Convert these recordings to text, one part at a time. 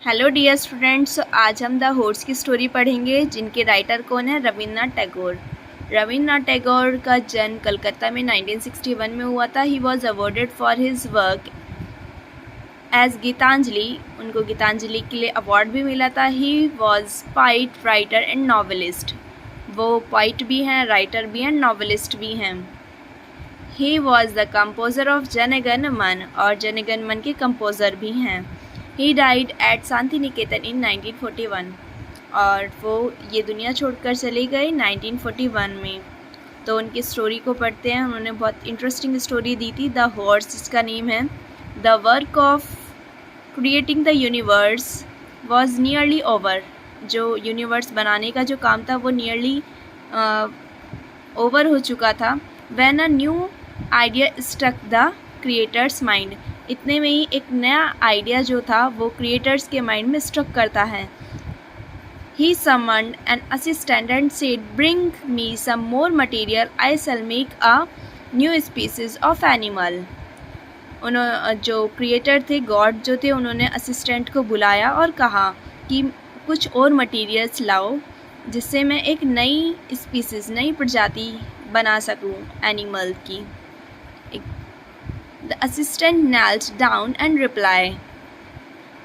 Hello dear students, आज हम the horse की स्टोरी पढ़ेंगे जिनके राइटर कौन है? रविन्द्रनाथ टैगोर। रविन्द्रनाथ टैगोर का जन्म कलकत्ता में 1961 में हुआ था। He was awarded for his work as Gitanjali. उनको गीतांजलि के लिए अवार्ड भी मिला था। He was poet, writer and novelist. वो पोइट भी हैं, राइटर भी हैं, नॉवेलिस्ट भी हैं। He was the composer of Jana Gana मन, और जन गण मन के कंपोज़र भी हैं। He died at Shanti Niketan in 1941, और वो ये दुनिया छोड़कर चले गए 1941 में। तो उनकी स्टोरी को पढ़ते हैं। उन्होंने बहुत इंटरेस्टिंग स्टोरी दी थी। द हॉर्स इसका नेम है। The work of creating the universe was nearly over. जो यूनिवर्स बनाने का जो काम था वो नियरली ओवर हो चुका था। When a new idea struck the creator's mind. इतने में ही एक नया आइडिया जो था वो क्रिएटर्स के माइंड में स्ट्रक करता है। He summoned an assistant and said, bring me some more material, I shall make a new species of animal. उन्होंने, जो क्रिएटर थे, गॉड जो थे, उन्होंने असिस्टेंट को बुलाया और कहा कि कुछ और मटेरियल्स लाओ जिससे मैं एक नई स्पीसीज, नई प्रजाति बना सकूं एनिमल की। The assistant knelt down and replied.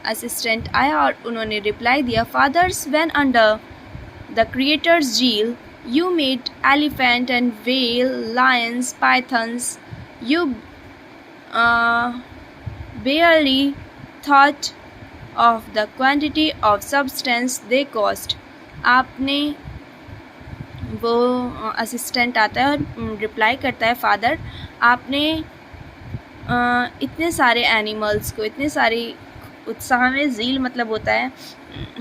Assistant आया और उन्होंने रिप्लाई दिया, Fathers, when under the creator's zeal, you made elephant and whale, lions, pythons. You barely thought of the quantity of substance they cost. आपने, वो assistant आता है और reply करता है, फादर, आपने इतने सारे एनिमल्स को, इतने सारे उत्साह में, झील मतलब होता है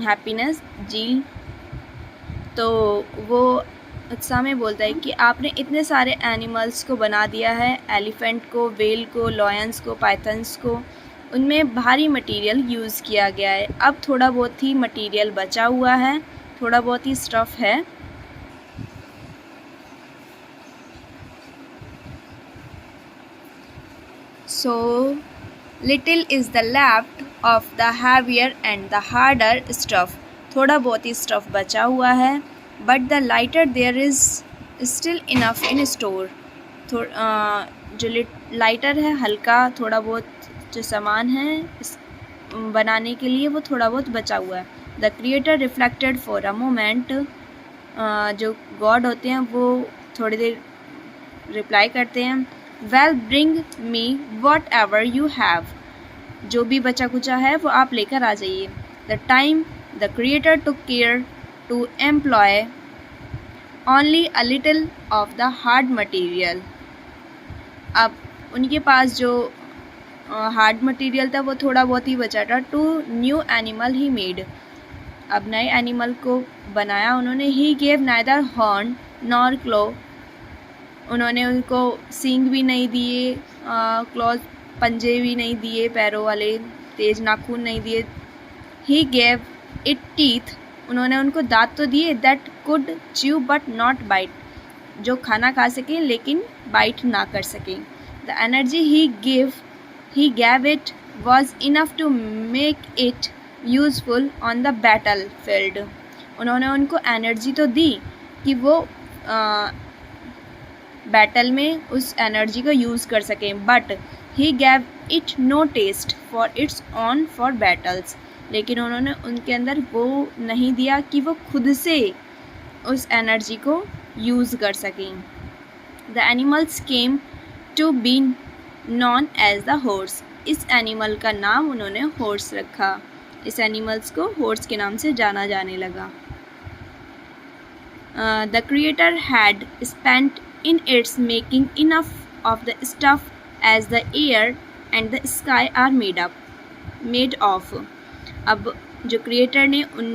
हैप्पीनेस, झील, तो वो उत्साह में बोलता है कि आपने इतने सारे एनिमल्स को बना दिया है, एलिफेंट को, वेल को, लॉयंस को, पाइथन्स को। उनमें भारी मटेरियल यूज़ किया गया है। अब थोड़ा बहुत ही मटेरियल बचा हुआ है, थोड़ा बहुत ही स्टफ़ है। So little is the left of the heavier and the harder stuff. थोड़ा बहुत ही स्टफ़ बचा हुआ है। But the lighter there is still enough in store. जो लाइटर है, हल्का, थोड़ा बहुत जो सामान है बनाने के लिए वो थोड़ा बहुत बचा हुआ है। The creator reflected for a moment. जो गॉड होते हैं वो थोड़ी देर रिप्लाई करते हैं, Well, bring me whatever you have. जो भी बचा कुचा है वो आप लेकर आ जाइए। The time the creator took care to employ only a little of the hard material. अब उनके पास जो हार्ड मटेरियल था वो थोड़ा बहुत ही बचा था। To new animal he made. अब नए एनिमल को बनाया उन्होंने। He gave neither horn nor claw. उन्होंने उनको सींग भी नहीं दिए, क्लॉज, पंजे भी नहीं दिए, पैरों वाले तेज नाखून नहीं दिए। He gave it teeth. उन्होंने उनको दांत तो दिए, that could chew but not bite. जो खाना खा सकें लेकिन बाइट ना कर सकें. The energy he gave it was enough to make it useful on the battle field. उन्होंने उनको एनर्जी तो दी कि वो बैटल में उस एनर्जी को यूज़ कर सकें, but he gave it no taste for its on for battles. लेकिन उन्होंने उनके अंदर वो नहीं दिया कि वो खुद से उस एनर्जी को यूज़ कर सकें. The animals came to be known as the horse. इस एनिमल का नाम उन्होंने हॉर्स रखा. इस एनिमल्स को हॉर्स के नाम से जाना जाने लगा. The creator had spent in its making enough of the stuff as the air and the sky are made of. अब जो क्रिएटर ने उन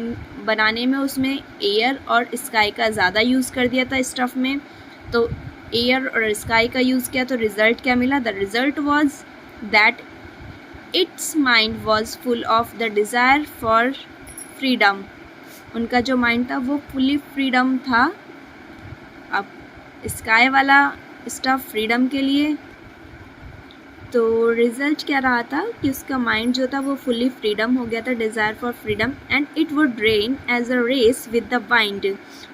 बनाने में उसमें एयर और स्काई का ज़्यादा यूज़ कर दिया था स्टफ़ में, तो एयर और स्काई का यूज़ किया, तो रिज़ल्ट क्या मिला? The result was that it's mind was full of the desire for freedom. उनका जो माइंड था वो फुली फ्रीडम था. अब स्काई वाला स्टफ फ्रीडम के लिए, तो रिजल्ट क्या रहा था कि उसका माइंड जो था वो फुली फ्रीडम हो गया था, desire for freedom, and it would ran as a race with the wind.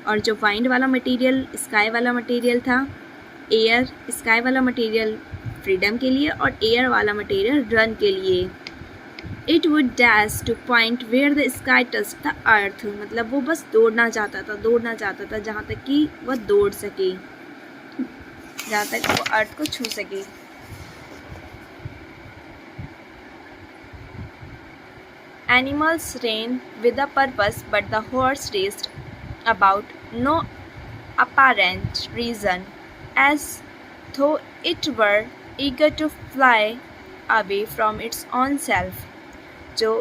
और जो वाइंड वाला मटेरियल स्काई वाला मटेरियल था, एयर स्काई वाला मटेरियल फ्रीडम के लिए और एयर वाला मटेरियल रन के लिए। It would dash to point where the sky touch the earth, मतलब वो बस दौड़ना चाहता था जहाँ तक कि वह दौड़ सके, जहाँ तक वो अर्थ को छू सके। Animals ran with a purpose, but the horse raced about no apparent reason, as though it were eager to fly away from its own self. जो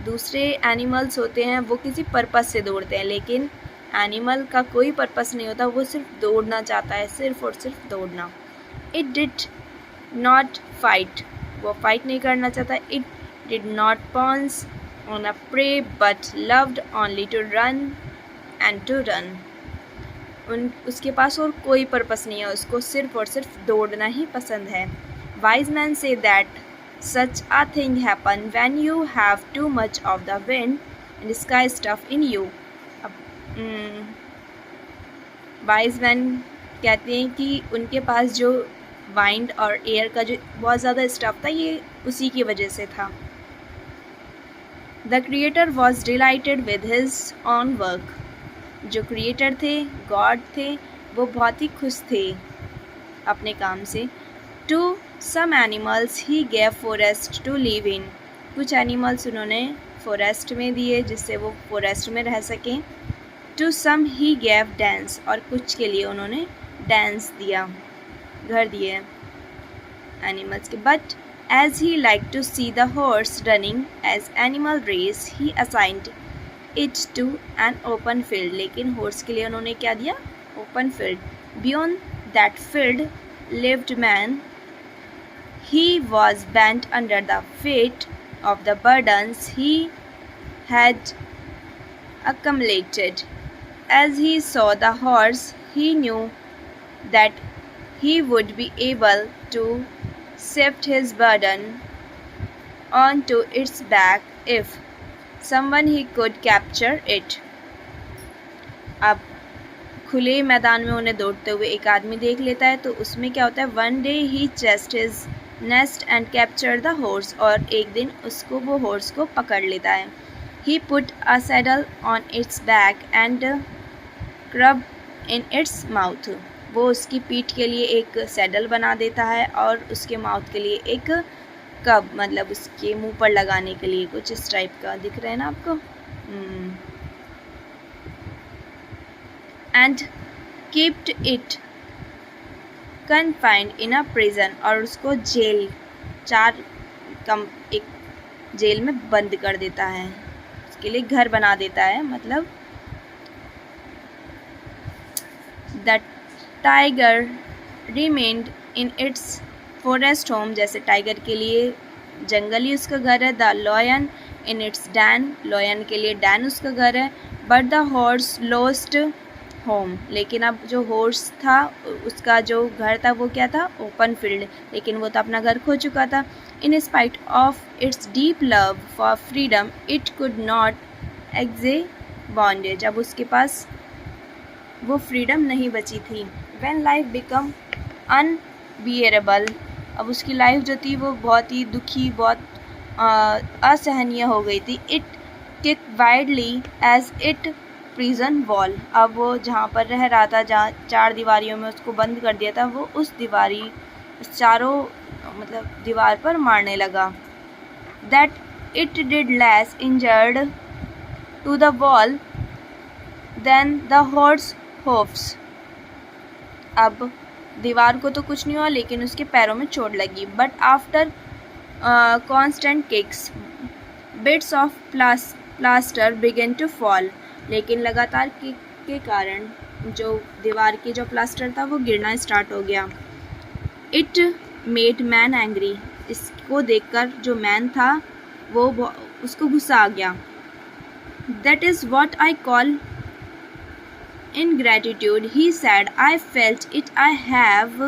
दूसरे एनिमल्स होते हैं वो किसी पर्पस से दौड़ते हैं, लेकिन एनिमल का कोई पर्पस नहीं होता, वो सिर्फ दौड़ना चाहता है, सिर्फ और सिर्फ दौड़ना। इट डिड नॉट फाइट, वो फाइट नहीं करना चाहता। It did not pounce on a prey but loved only to run and to run. उसके पास और कोई पर्पस नहीं है, उसको सिर्फ और सिर्फ दौड़ना ही पसंद है। Wise men say that such a thing happen when you have too much of the wind and sky stuff in you. Wise men कहते हैं कि उनके पास जो वाइंड और एयर का जो बहुत ज़्यादा स्टफ था, ये उसी की वजह से था। The creator was delighted with his own work. जो क्रिएटर थे, गॉड थे, वो बहुत ही खुश थे अपने काम से। To some animals he gave forest to live in. कुछ एनिमल्स उन्होंने फॉरेस्ट में दिए जिससे वो फॉरेस्ट में रह सकें। To some he gave dance, और कुछ के लिए उन्होंने डांस दिया, घर दिए एनिमल्स के। But as he liked to see the horse running as animal race, he assigned it to an open field. लेकिन horse के लिए उन्होंने क्या दिया? Open field. Beyond that field lived man. He was bent under the weight of the burdens he had accumulated. As he saw the horse, he knew that he would be able to shift his burden onto its back if someone he could capture it. अब खुले मैदान में उन्हें दौड़ते हुए एक आदमी देख लेता है, तो उसमें क्या होता है? One day he chased his nest and captured the horse. और एक दिन उसको वो horse को पकड़ लेता है। He put a saddle on its back and crab in its mouth. वो उसकी पीठ के लिए एक सैडल बना देता है और उसके माउथ के लिए एक कब, मतलब उसके मुंह पर लगाने के लिए कुछ इस टाइप का दिख रहा है ना आपको। And keeped it confined in a prison, और उसको जेल एक जेल में बंद कर देता है, उसके लिए घर बना देता है। मतलब that tiger remained in its forest home, जैसे टाइगर के लिए जंगल ही उसका घर है। The lion in its Dan, lion के लिए डैन उसका घर है। But the horse lost home, लेकिन अब जो हॉर्स था उसका जो घर था वो क्या था? ओपन फील्ड, लेकिन वो तो अपना घर खो चुका था। In spite of its deep love for freedom it could not एग्जे बॉन्डेज, अब उसके पास वो फ्रीडम नहीं बची थी। When life become unbearable, अब उसकी लाइफ जो थी वो बहुत ही दुखी, बहुत असहनीय हो गई थी। It kicked wildly as it prison wall, अब वो जहाँ पर रह रहा था, जहाँ चार दीवारियों में उसको बंद कर दिया था, वो उस चारों मतलब दीवार पर मारने लगा। That it did less injured to the wall than the horse hoofs, अब दीवार को तो कुछ नहीं हुआ लेकिन उसके पैरों में चोट लगी। But after constant kicks bits of plaster began to fall, लेकिन लगातार किक के कारण जो दीवार की जो प्लास्टर था वो गिरना स्टार्ट हो गया। इट मेड मैन एंग्री, इसको देखकर जो मैन था वो उसको गुस्सा आ गया। That is what I call ingratitude, he said. I felt it. I have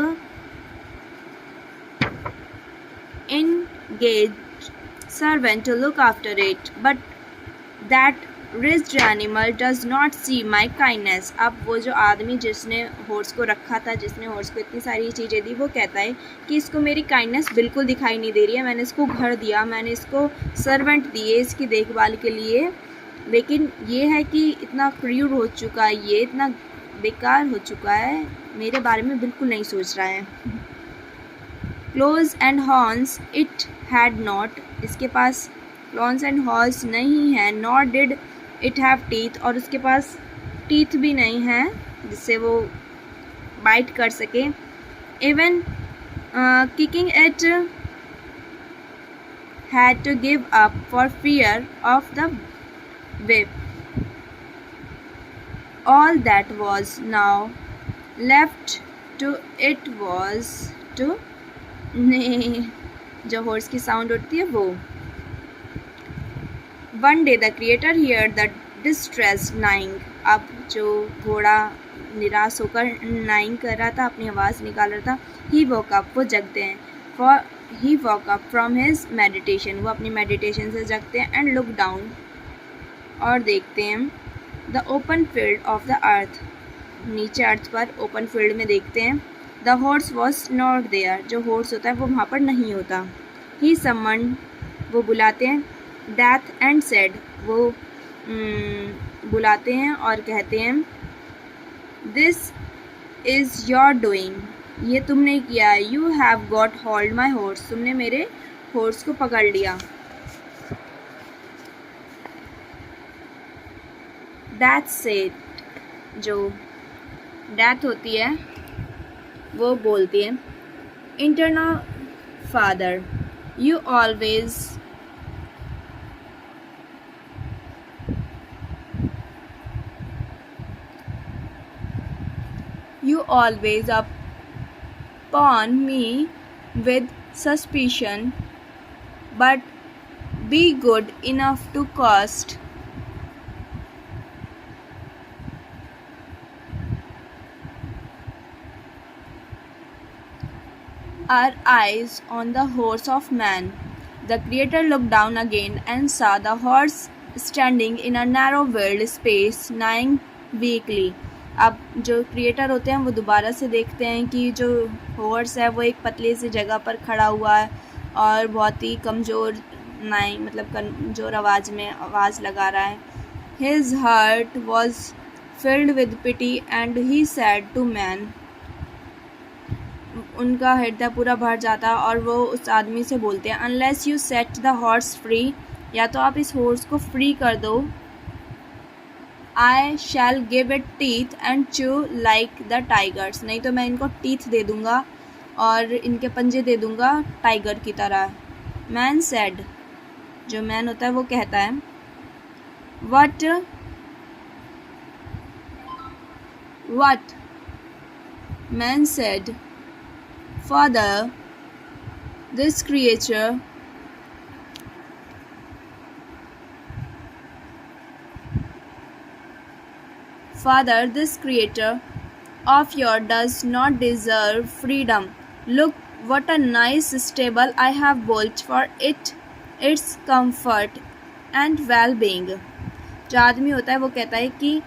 engaged servant to look after it, but that wretched animal does not see my kindness. अब वो जो आदमी जिसने हॉर्स को रखा था, जिसने हॉर्स को इतनी सारी चीज़ें दी, वो कहता है कि इसको मेरी काइंडनेस बिल्कुल दिखाई नहीं दे रही है। मैंने इसको घर दिया, मैंने इसको सर्वेंट दिए इसकी देखभाल के लिए, लेकिन ये है कि इतना क्रूर हो चुका है, ये इतना बेकार हो चुका है, मेरे बारे में बिल्कुल नहीं सोच रहा है। Close and horns it had not, इसके पास क्लोज एंड हॉर्न्स नहीं है। Not did it have teeth, और उसके पास टीथ भी नहीं है जिससे वो बाइट कर सके। Even kicking it had to give up for fear of the whip. All that was now left to it was to neigh, जो हॉर्स की साउंड उठती है वो। One day the creator heard the distressed neighing. अब जो घोड़ा निराश होकर नाइंग कर रहा था, अपनी आवाज़ निकाल रहा था। He woke up, वो जगते हैं। For he woke up from his meditation, वो अपनी मेडिटेशन से जगते हैं। And looked down, और देखते हैं the open field of the earth, नीचे अर्थ पर ओपन फील्ड में देखते हैं। The horse was not there, जो हॉर्स होता है वो वहाँ पर नहीं होता। ही समन, वो बुलाते हैं। डेथ एंड सेड, वो बुलाते हैं और कहते हैं दिस इज़ योर डूइंग, ये तुमने किया है। You have got hold my horse, तुमने मेरे हॉर्स को पकड़ लिया। That's it, जो डेथ होती है वो बोलती है internal father, you always upon me with suspicion, but be good enough to cast our eyes on the horse of man. The creator looked down again and saw the horse standing in a narrow veiled space, neighing weakly. अब जो creator होते हैं वो दोबारा से देखते हैं कि जो हॉर्स है वो एक पतली सी जगह पर खड़ा हुआ है और बहुत ही कमज़ोर मतलब कमज़ोर आवाज़ में आवाज़ लगा रहा है। His heart was filled with pity and he said to man, उनका हृदय पूरा भर जाता और वो उस आदमी से बोलते हैं unless you set the horse free, या तो आप इस हॉर्स को फ्री कर दो। I shall give it teeth and chew like the tigers, नहीं तो मैं इनको टीथ दे दूँगा और इनके पंजे दे दूँगा टाइगर की तरह। मैन सेड, जो मैन होता है वो कहता है what man said, Father, this creature of yours does not deserve freedom. Look what a nice stable I have built for it, its comfort and well-being. जो आदमी होता है वो कहता है कि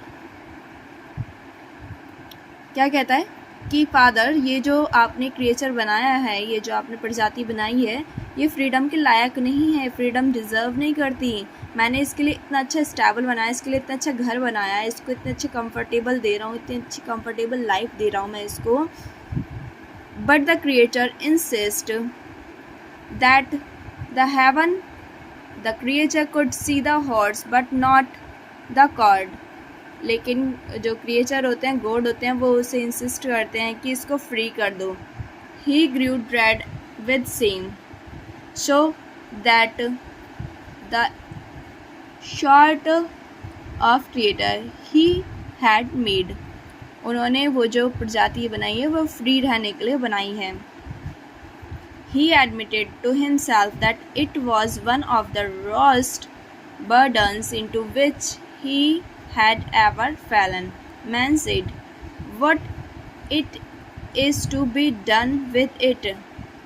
क्या कहता है कि फादर, ये जो आपने क्रिएचर बनाया है, ये जो आपने प्रजाति बनाई है, ये फ्रीडम के लायक नहीं है, फ्रीडम डिज़र्व नहीं करती। मैंने इसके लिए इतना अच्छा स्टेबल बनाया, इसके लिए इतना अच्छा घर बनाया है, इसको इतने अच्छे कंफर्टेबल दे रहा हूँ, इतनी अच्छी कंफर्टेबल लाइफ दे रहा हूँ मैं इसको। But the creator insist that the creature could see the horse but not the cord, लेकिन जो क्रिएचर होते हैं, गॉड होते हैं, वो उसे इंसिस्ट करते हैं कि इसको फ्री कर दो। He grew dread with same so that the short of creator he had made, उन्होंने वो जो प्रजाति बनाई है वो फ्री रहने के लिए बनाई है। He admitted to himself that it was one of the worst burdens into which he had ever fallen. Man said, what it is to be done with it,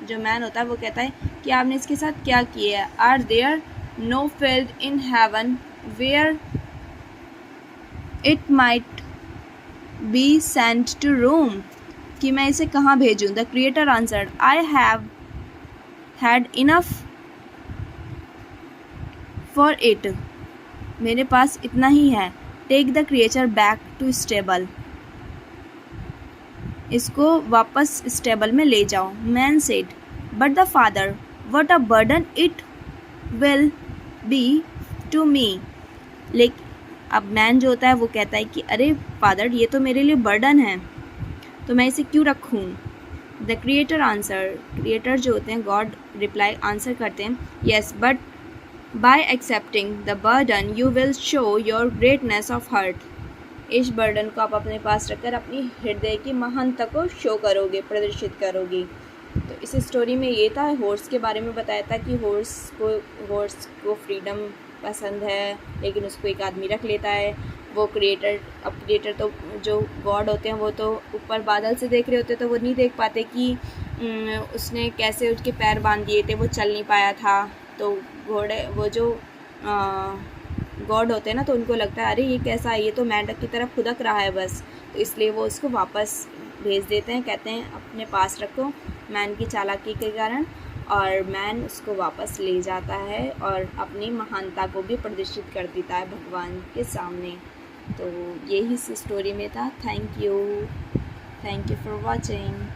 जो मैन होता है वो कहता है कि आपने इसके साथ क्या किया है। Are there no field in heaven where it might be sent to roam, कि मैं इसे कहाँ भेजूँ। The creator answered, I have had enough for it, मेरे पास इतना ही है। Take the creature back to stable, इसको वापस स्टेबल में ले जाओ। Man said, but the father, what a burden it will be to me. लेकिन अब मैन जो होता है वो कहता है कि अरे फादर, ये तो मेरे लिए बर्डन है, तो मैं इसे क्यों रखूँ। द क्रिएटर आंसर, क्रिएटर जो होते हैं गॉड रिप्लाई आंसर करते हैं, yes but by accepting the burden you will show your greatness of heart, इस बर्डन को आप अपने पास रखकर अपनी हृदय की महानता को शो करोगे, प्रदर्शित करोगे। तो इस स्टोरी में ये था, हॉर्स के बारे में बताया था कि हॉर्स को फ्रीडम पसंद है, लेकिन उसको एक आदमी रख लेता है। वो क्रिएटर तो जो गॉड होते हैं वो तो ऊपर बादल से देख रहे होते, तो वो नहीं देख पाते कि उसने कैसे उसके पैर बांध दिए थे, वो चल नहीं पाया था। तो वो जो गॉड होते हैं ना, तो उनको लगता है अरे ये कैसा है, ये तो मेंढक की तरह खुदक रहा है बस, तो इसलिए वो उसको वापस भेज देते हैं, कहते हैं अपने पास रखो मैन की चालाकी के कारण, और मैन उसको वापस ले जाता है और अपनी महानता को भी प्रदर्शित कर देता है भगवान के सामने। तो यही इस स्टोरी में था। Thank you for watching.